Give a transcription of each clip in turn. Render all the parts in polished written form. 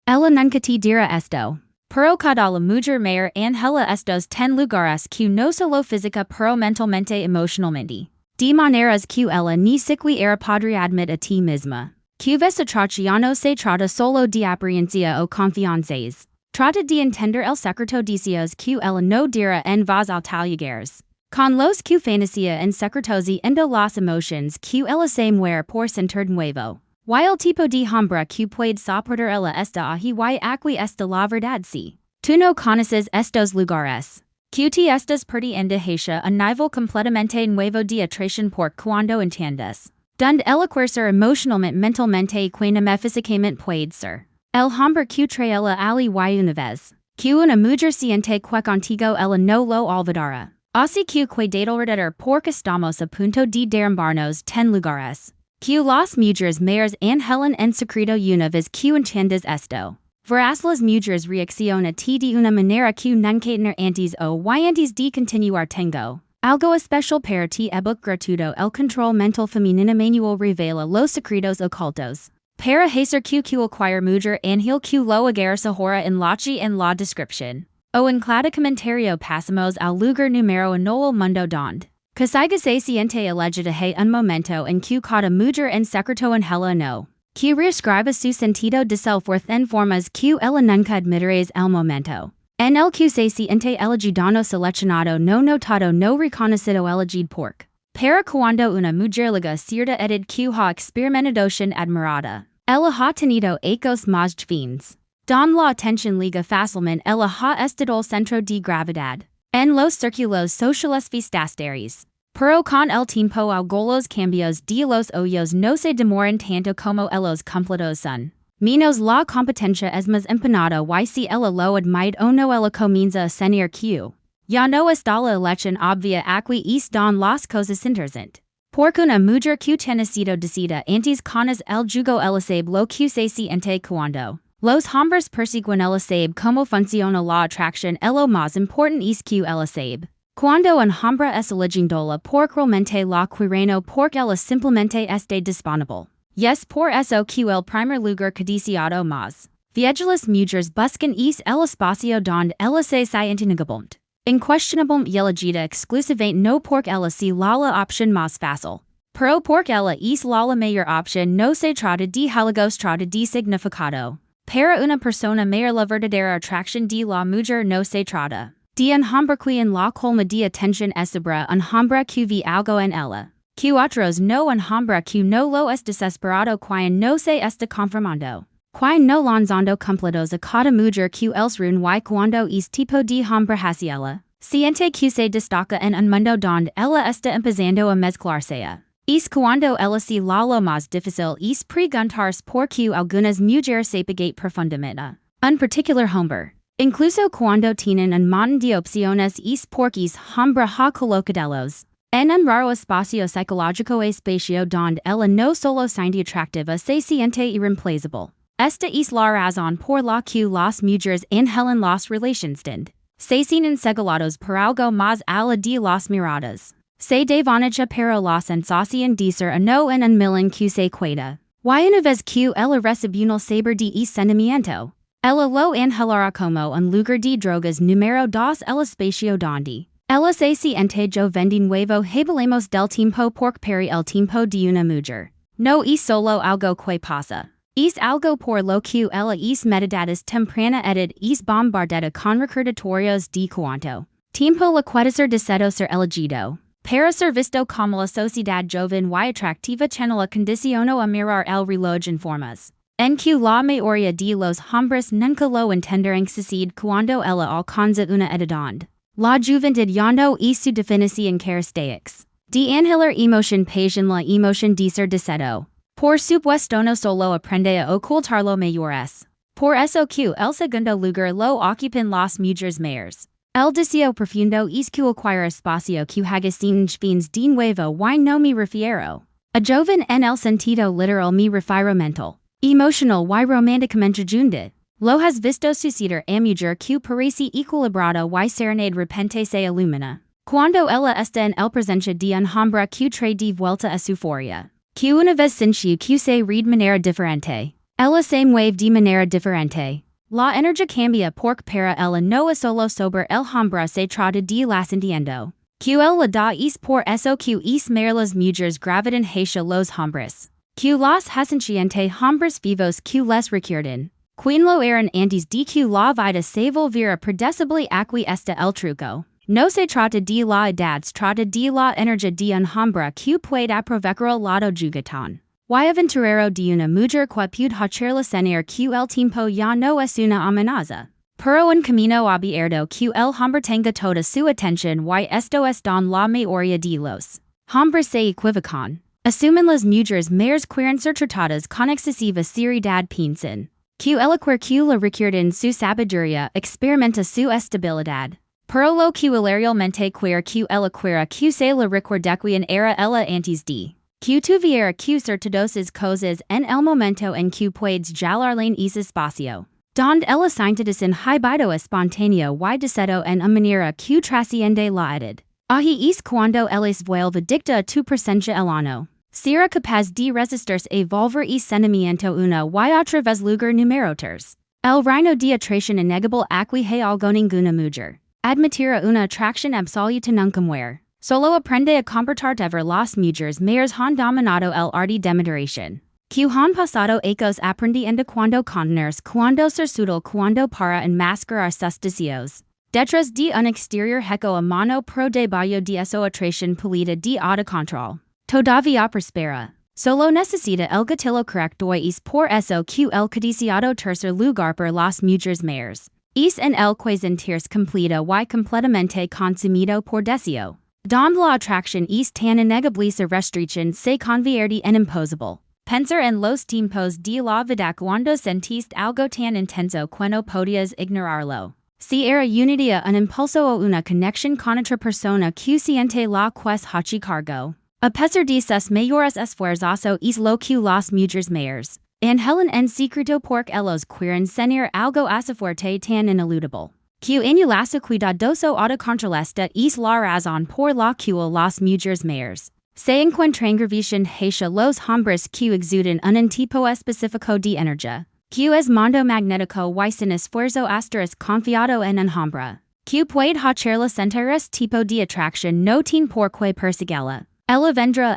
Ella nunca te dirá esto. Pero cada mujer mayor angela estos 10 lugares que no solo física pero mentalmente emocionalmente. De maneras que ella ni siquiera podría admit a ti misma. Que ves atracción se trata solo de apariencia o confianzas. Trata de entender el secreto deseos que ella no dirá en voz alta llegares. Con los que fantasía en secretos y endo las emotions que ella se muere por sentir nuevo. Y el tipo de hombre que puede soportar ella esta ahi y aquí esta la verdad si. Tú no conoces estos lugares. Que te estás perdiendo hacia a nivel completamente nuevo de atracción por cuando entiendes. Dund el equercer emocionalmente mentalmente y físicamente puede ser. El hombre que trae ella ali y una vez. Que una mujer siente que contigo ella no lo olvidará. Así que cuidado alrededor porque estamos a punto de derrumbarnos 10 lugares. Que las mujeres mayores angelan en secreto una vez que entiendes esto. Verás las mujeres reacciona ti de una manera que nunca antes o y antes de continuar tengo. Algo especial para ti ebook gratuito el control mental femenino manual revela los secretos ocultos. Para hacer que cualquier mujer angel que lo agarres ahora en la descripción. O en cada comentario pasamos al lugar número 1 el mundo donde. Casiga se siente elegida hay un momento en que cada mujer en secreto angela no. Que reescriba su sentido de self-worth en formas que ella nunca admitiréis el momento. En el que se siente elegida no seleccionado no notado no reconocido elegid pork. Para cuando una mujer liga cierta edad que ha experimentado admirada. Ella ha tenido ecos más fins. Don la atención liga fácilmente ella ha estado centro de gravedad. En los círculos sociales fistasteres. Pero con el tiempo algunos cambios de los hoyos no se demoran tanto como ellos completos son. Menos la competencia es más empanada y si ella lo admite o no ella comienza a sentir que. Ya no está la elección obvia aquí es don las cosas interesantes. Porque una mujer que tiene sido decida antes conoce el jugo ella sabe lo que se siente cuando. Los hombres persiguen ella sabe cómo funciona la atracción lo más important es que ella sabe. Cuando un hombre es elegidola por realmente la quireno porque ella simplemente esté disponible. Yes por eso que el primer lugar codiciado más. Viejas mujeres buscan es el espacio donde ella se siente negabont. Inquestionablemente elegida exclusivamente no porque ella si la opción más fácil. Pero porque ella es la mayor opción no se trata de halagos trata de significado. Para una persona mayor la verdadera atracción de la mujer no se trata. De un hombre que en la colma de atención esibra un hombre que ve algo en ella. Que otros no un hombre que no lo es desesperado quien no se está conformando. Quien no lanzando completos a cada mujer que els run y cuando es tipo de hombre hacia ella. Siente que se destaca en un mundo donde ella está empezando a mezclarse. Es cuando ella si la lo más difícil es preguntarse por qué algunas mujeres se pegate profundamente. Un particular hombre. Incluso cuando tienen un montón de opciones es porque es hombre ha colocadelos. En un raro espacio psicológico espacio donde ella no solo siente atractiva se siente irreemplazable. Esta es la razón por la que las mujeres anhelan las relaciones donde se sienten segulados por algo más allá de las miradas. Se devanacha para la sensación de ser o no en un millón que se cuida. Y una vez que ella recibió el saber de ese sentimiento. Ella lo angelará como un lugar de drogas número 2 el espacio donde. Ella se siente joven de nuevo hablemos del tiempo porque para el tiempo de una mujer. No es solo algo que pasa. Es algo por lo que ella es meditadas temprana edad es bombardada con recordatorios de cuanto. Tiempo le puede ser deseado ser elegido. Para ser visto como la sociedad joven y atractiva tiene la condiciono a mirar el reloj en formas. En que la mayoría de los hombres nunca lo entenderán sucede cuando ella alcanza una edad donde. La juventud ya no es su definición característica. De anhelar emoción pasión la emoción de ser deseado. Por supuesto no solo aprende a ocultarlo mayores. Por eso que el segundo lugar lo ocupan las mujeres mayores. El deseo profundo es que cualquier espacio que haga sin fins de nuevo y no me refiero. A joven en el sentido literal me refiero mental. Emotional y románticamente junta. Lo has visto suceder a mujer que parece equilibrada y serenade repente se ilumina. Cuando ella está en el presencia de un hombre que trae de vuelta a su furia. Que una vez sintió que se red manera diferente. Ella same wave de manera diferente. La energía cambia porque para ella no es solo sobre el hombre se trata de las entiendo. QL la da es por eso que es mer las mujeres gravidan hacia los hombres. Q los hacentiente hombres vivos que les recuerden. Quien lo eran antes de que la vida se volviera predecible aquí está el truco. No se trata de la edad, se trata de la energía de un hombre que puede aprovechar el lado juguetón. Y aventurero de una mujer que puede hacerla sentir que el tiempo ya no es una amenaza. Pero un camino abierto que el hombre tenga toda su atención y esto es don la mayoría de los hombres se equivocan. Asumen las mujeres mayores quieren ser tratadas con excesiva seriedad piensan. Que el que la recuerden su sabiduría experimenta su estabilidad. Pero lo que realmente quiere que el que se la recuerden era ella antes de. Que tuviera que ser todas esas cosas en el momento en que puedes jalarle ese espacio. Donde ella siente en hybido espontáneo y deseo en una manera que trasciende la edad. Ahí es cuando les vuelve dicta a tu presencia el ano. Será capaz de resistirse a volver y sentimiento una y otra vez lugar número 3. El reino de atracción innegable aquí hay algo ninguna mujer. Admitirá una atracción absoluta nunca muere. Solo aprende a comportar dever las mujeres mayores han dominado el arte de moderación. Que han pasado ecos aprendiendo cuando contenerse, cuando ser sutil, cuando para enmascarar sus deseos. Detrás de un exterior heco a mano pro debajo de eso atracción polita de autocontrol. Todavía prospera. Solo necesita el gatillo correcto y es por eso que el codiciado tercer lugar por las mujeres mayores. Es en el que sentirse completa y completamente consumido por deseo. Donde la atracción es tan innegable su restricción se convierte en imposible. Pensar en los tiempos de la vida cuando sentiste algo tan intenso que no podías ignorarlo. Si era unidad un impulso o una conexión con otra persona que siente la quest hachi cargo. A pesar de sus mayores esfuerzos es lo que las mujeres mayores. Anhelan en secreto porque ellos quieren sentir algo así fuerte tan ineludible. Que enlace cuidadoso autocontrolesta es la razón por la que las mujeres mayores se encuentran gravitación hacia los hombres que exudan un tipo específico de energía. Que es mundo magnético y sin esfuerzo asterisk confiado en un hombre. Que puede hacerla sentir este tipo de atracción no tiene por qué perseguirla. Ella vendrá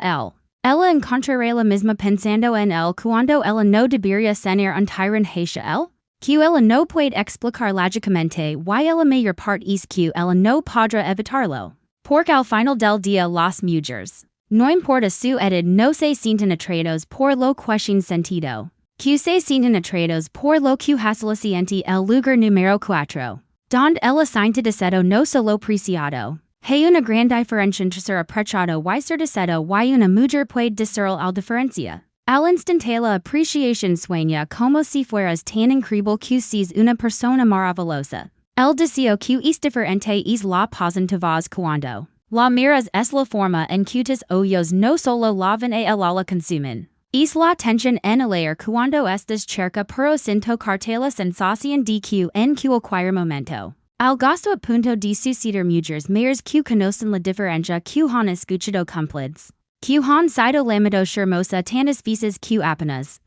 Ella encontrará la misma pensando en él cuando ella no debería sentir un tirón hacia él. Que ella no puede explicar lógicamente y la mayor parte es que ella no podrá evitarlo. Porque al final del día las mujeres. No importa su edad no se sienten atraídos por lo que sin sentido. Que se sienten atraídos por lo que siente el lugar número 4. Donde ella siente deseo no solo preciado. Hay una gran diferencia entre ser apreciado y ser deseado y una mujer puede discernir la diferencia. Al instante la apreciación sueña como si fueras tan increíble que seas una persona maravillosa. El deseo que es diferente es la positivas cuando. La miras es la forma en que tus ojos no solo la ven a la consumen. Es la tensión en el aire cuando estás cerca pero sin tocarte la sensación de que en cualquier momento. Al gasto a punto de suceder mujeres mayores que conocen la diferencia que han escuchado cumplidos. Que han sido llamado hermosa tantas veces que apenas.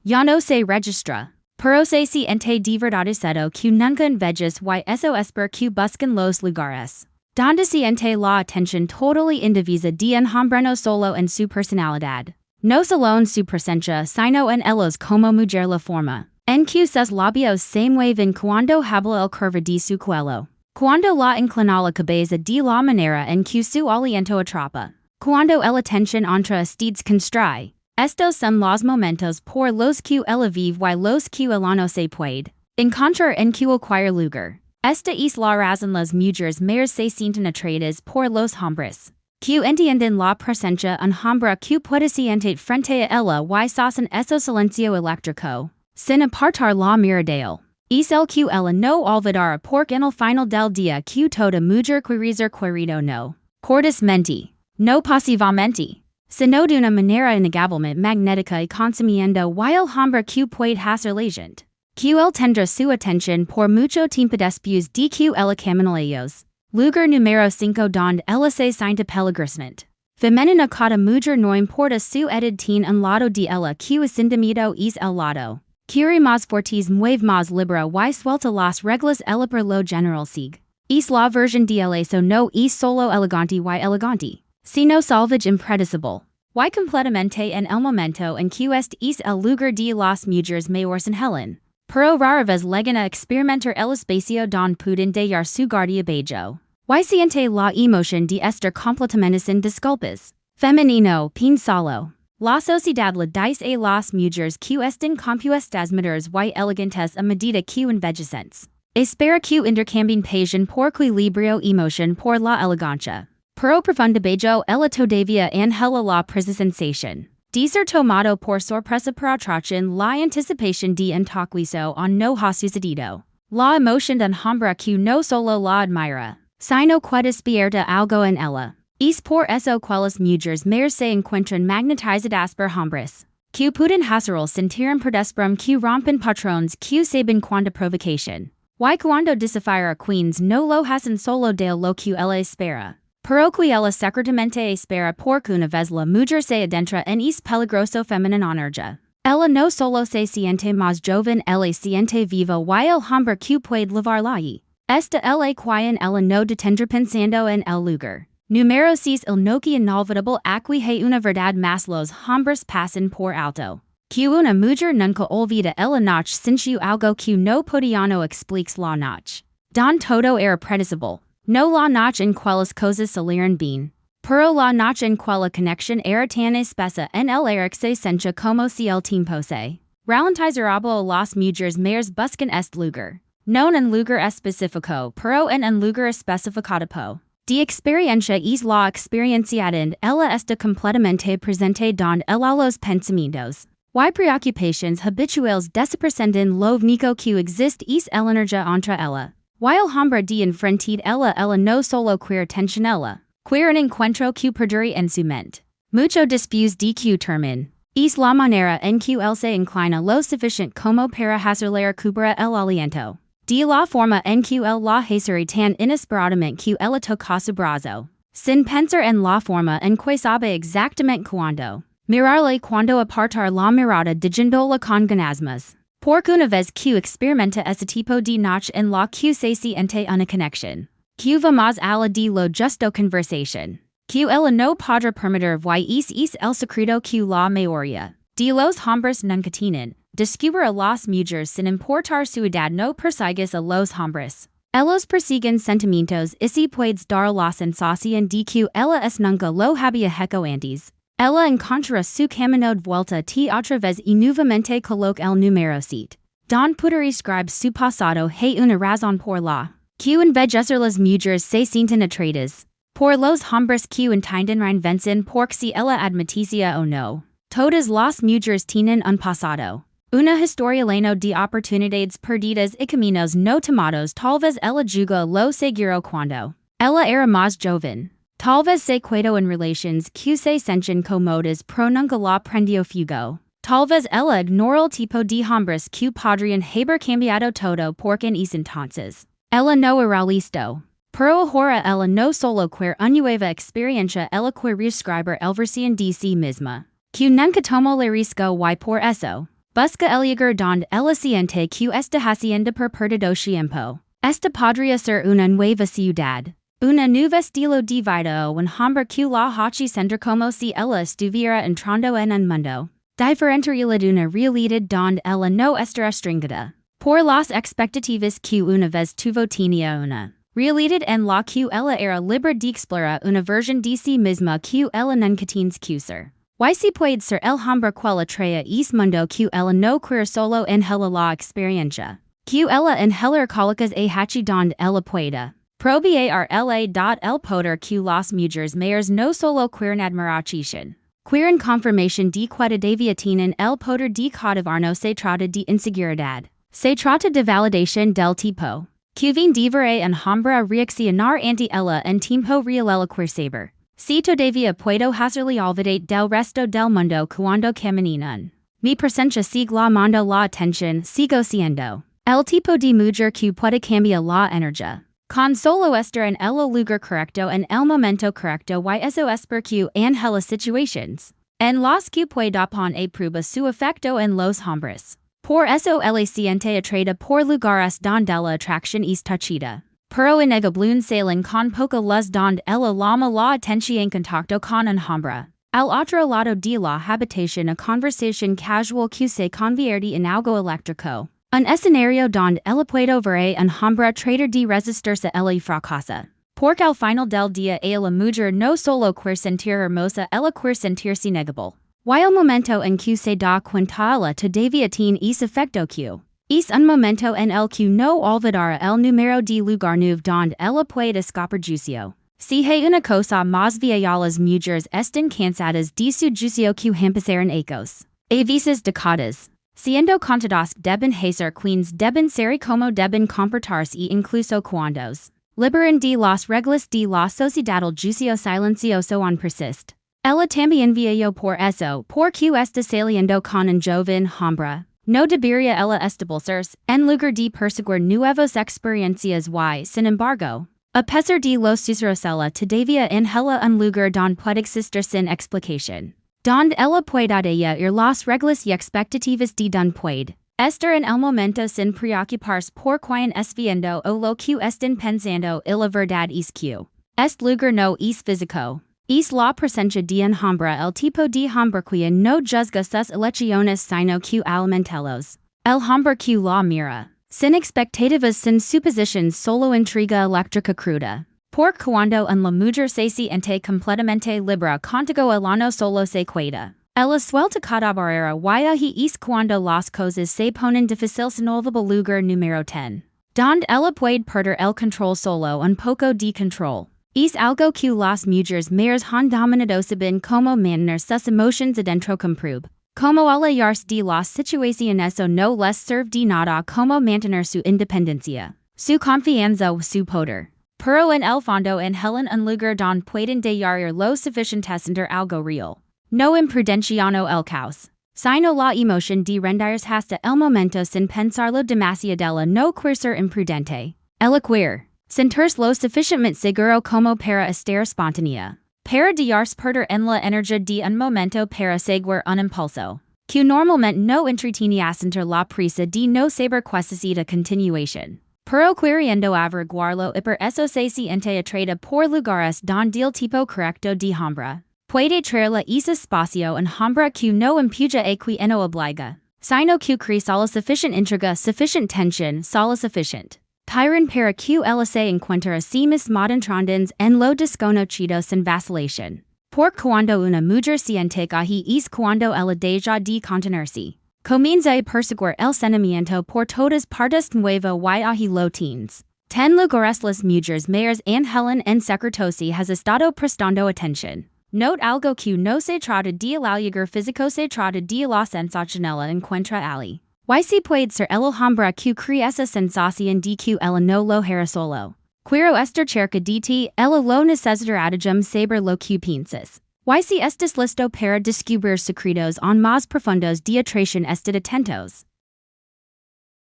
Ya no se registra. Pero se siente de verdad deseo que nunca en veces y eso es porque buscan los lugares. Donde siente la atención totally indivisa de un hombre no solo en su personalidad. No solo en su presencia sino en ellos como mujer la forma. En que sus labios se mueven cuando habla el curva de su cuello. Cuando la inclina la cabeza de la manera en que su aliento atrapa. Cuando el atención entre ustedes constrae. Estos son los momentos por los que ella vive y los que ella no se puede encontrar en cualquier lugar. Esta es la razón las mujeres mayores se sienten atraídas por los hombres. Que entienden la presencia un hombre que puede sentir frente a ella y sosten eso silencio eléctrico. Sin apartar la mirada. Es el que ella no olvidará porque en el final del día que toda mujer quiere querido no. Cortésmente. No pasivamente. Sino de una manera innegablemente magnética y consumiendo y el hombre que puede hacer la gente. Que él tendrá su atención por mucho tiempo después de que ella camina ellos. Lugar número 5 donde ella se siente peligrosamente Femenina cada mujer no importa su edad tiene un lado de ella que asindamido es el lado. Quiere más fortes mueve más libera y suelta las reglas ella por lo general sigue. Es la versión de el eso no es solo elegante y elegante, sino salvage impredecible. Y completamente en el momento en que este es el lugar de las mujeres mayores en Helen. Pero rara vez llegan a experimentar el espacio don pueden hallar su guardia bello. Y siente la emoción de estar completamente sin disculpas. Femenino, pensalo. La sociedad le dice a las mujeres que están compuestas mujeres y elegantes a medida que envejecen. Espera que intercambien pasión por equilibrio emoción por la elegancia. Pero profunda bello ella todavía angela la presenciación. De ser tomado por sorpresa por atracción la anticipación de un toquizo on no ha sucedido. La emoción de un hombre que no solo la admira, sino que despierta algo en ella. Es por eso que las mujeres mayores se encuentran magnetizadas por hombres. Que pueden hacerlo sentir un predesperum que rompen patrones que saben cuando provocación. Y cuando desafiar a queens no lo hacen solo de lo que ella espera. Pero que ella secretamente espera porque una vez la mujer se adentra en es peligroso femenino energía. Ella no solo se siente más joven, ella siente viva y el hombre que puede llevarla allí. Esta ella quien ella no detendrá pensando en el lugar. Número 6 el no que inolvidable aquí hay una verdad más los hombres pasan por alto. Que una mujer nunca olvida ella noche sintió algo que no podíano expliques la noche. Don todo era predecible. No la noche en quelas cosas salieron bien. Pero la noche en que la conexión era tan espesa en el aire que se sentía como si el tiempo se ralentizara a las mujeres mayores buscan este lugar. No en un lugar específico, pero en un lugar especificado. De experiencia es la experienciada en ella está completamente presente don ella los pensamientos. Y preocupaciones habituales desaperciben lo único que existe es el energía entre ella. Y el hombre de enfrente ella no solo quiere tensión ella, quiere un encuentro que perdure en su mente. Mucho después de que termine. Es la manera en que él se inclina lo suficiente como para hacerle recuperar el aliento. De la forma en que él la hace tan inesperadamente que ella toca su brazo. Sin pensar en la forma en que sabe exactamente cuándo. Mirarle cuando apartar la mirada diciéndole con ganasmas. Porque una vez que experimenta ese tipo de noche en la que se siente una conexión. Que va más allá de lo justo conversación. Que ella no podrá permitir y es el secreto que la mayoría de los hombres nunca tienen. Descubre a las mujeres sin importar su edad no persigues a los hombres. Ellos persiguen sentimientos y si puedes dar la sensación de que ella es nunca lo había hecho antes. Ella encontrará su camino de vuelta te otra vez y nuevamente coloca el número 7. Don poder escribe su pasado hay una razón por la que envejecer las mujeres se sienten atraídas. Por los hombres que entienden vencen porque si ella admiticia o no. Todas las mujeres tienen un pasado. Una historia llena de oportunidades perdidas y caminos no tomados tal vez ella juga lo seguro cuando ella era más joven. Tal vez se quedó en relaciones que se sentían cómodas pero nunca la prendió fuego. Tal vez ella ignoró el tipo de hombres que podrían haber cambiado todo porque en ese entonces ella no era listo. Pero ahora ella no solo quiere una nueva experiencia, ella quiere reescribir el versión de sí misma. Que nunca tomó el riesgo y por eso. Busca el lugar donde ella siente que está haciendo por perdido tiempo. Esta podría ser una nueva ciudad. Una nueva estilo de vida o un hombre que la hace sentir como si ella estuviera entrando en un mundo diferente de una realidad donde ella no está restringida por las expectativas que una vez tuvo tenía una realidad en la que ella era libre de explorar una versión de sí misma que ella nunca tiene que ser. Y si puede ser el hombre que la trae es mundo que ella no quiere solo angela la experiencia. Que ella angelar colocas a hachi donde ella pueda. Probiar el poder que las mujeres mayores no solo quieren admiración. Quieren confirmación de que todavía tienen el poder de cautivar no se trata de inseguridad. Se trata de validación del tipo. Que vin devere un hombre a reaccionar ante ella en tiempo real ella quiere saber. Si todavía puedo hacerle olvidar del resto del mundo cuando caminan. Mi presencia sigue la mando la atención, sigo siendo el tipo de mujer que puede cambiar la energía. Con solo estar en el lugar correcto en el momento correcto y eso es porque en las situaciones en los que puede pon a prueba su efecto en los hombres. Por eso el siente atraída por lugares donde la atracción es touchida. Pero inegable salen con poca luz donde ella llama la atención en contacto con un hombre. Al otro lado de la habitación a conversación casual que se convierte en algo eléctrico. Un escenario donde ella puede ver un hombre tratar de resistirse a ella y fracasa. Porque al final del día a la mujer no solo quiere sentir hermosa, ella quiere sentirse negable. Y el momento en que se da cuenta ella todavía tiene ese efecto que es un momento en el que no olvidará el número de lugar nuevo donde ella puede escapar juicio. Si hay una cosa más vieja las mujeres están cansadas de su juicio que empezaron ecos. A veces décadas. Siendo contadas deben hacer queens deben ser como deben comportarse e incluso cuandos. Liberan de las reglas de la sociedad el juicio silencioso on persist. Ella también viejo por eso, porque está saliendo con un joven hombre. No debería ella establecerse, en lugar de perseguir nuevas experiencias y, sin embargo, a pesar de los susurros ella todavía en un lugar donde puede existir sin explicación. Donde ella puede ir las reglas y expectativas de donde puede estar en el momento sin preocuparse por quien es viendo o lo que están pensando y la verdad es que este lugar no es físico. Es la presencia de un hombre el tipo de hombre que no juzga sus elecciones sino que alimentelos. El hombre que la mira. Sin expectativas sin suposiciones solo intriga eléctrica cruda. Por cuando en la mujer se siente completamente libre contigo el no solo se queda. Ella suelta cada barrera y es cuando las cosas se ponen difíciles en el lugar número 10. Donde ella puede perder el control solo un poco de control. Es algo que las mujeres mayores han dominado saben como mantener sus emociones adentro comprub. Como alejarse de las situaciones o no les serve de nada como mantener su independencia, su confianza o su poder. Pero en el fondo en Helen un lugar donde pueden hallar lo suficiente sentir algo real. No imprudenciano el caos. Sino la emoción de rendirse hasta el momento sin pensarlo demasiado no quiere ser imprudente. Ella quiere sentirse lo suficientemente seguro como para estar espontánea. Para dejarse perder en la energía de un momento para seguir un impulso. Que normalmente no entretiene a sentir la prisa de no saber qué necesita continuación. Pero queriendo averiguarlo y por eso se siente atraída por lugares donde el tipo correcto de hombre puede traerla ese espacio un hombre que no empuja a que no obliga, sino que crea solo suficiente intriga, suficiente tensión, solo suficiente. Tyran para que ella se encuentra a sí misma entrando en lo desconocido sin vacilación. Por cuando una mujer siente que es cuando ella deja de contenerse. Comienza a perseguir el sentimiento por todas partes nuevo y lo teens. Ten lugares las mujeres mayores en Helen en secreto has estado prestando atención. Note algo que no se trata de el llegar físico se trata de la sensación ella encuentra allí. Y si puede ser el hombre que crea esa sensación de que ella no lo hará solo. Quiero estar cerca de ti, ella lo necesitará saber lo que piensas. Y si estás listo para descubrir secretos on más profundos de atracción estad atentos.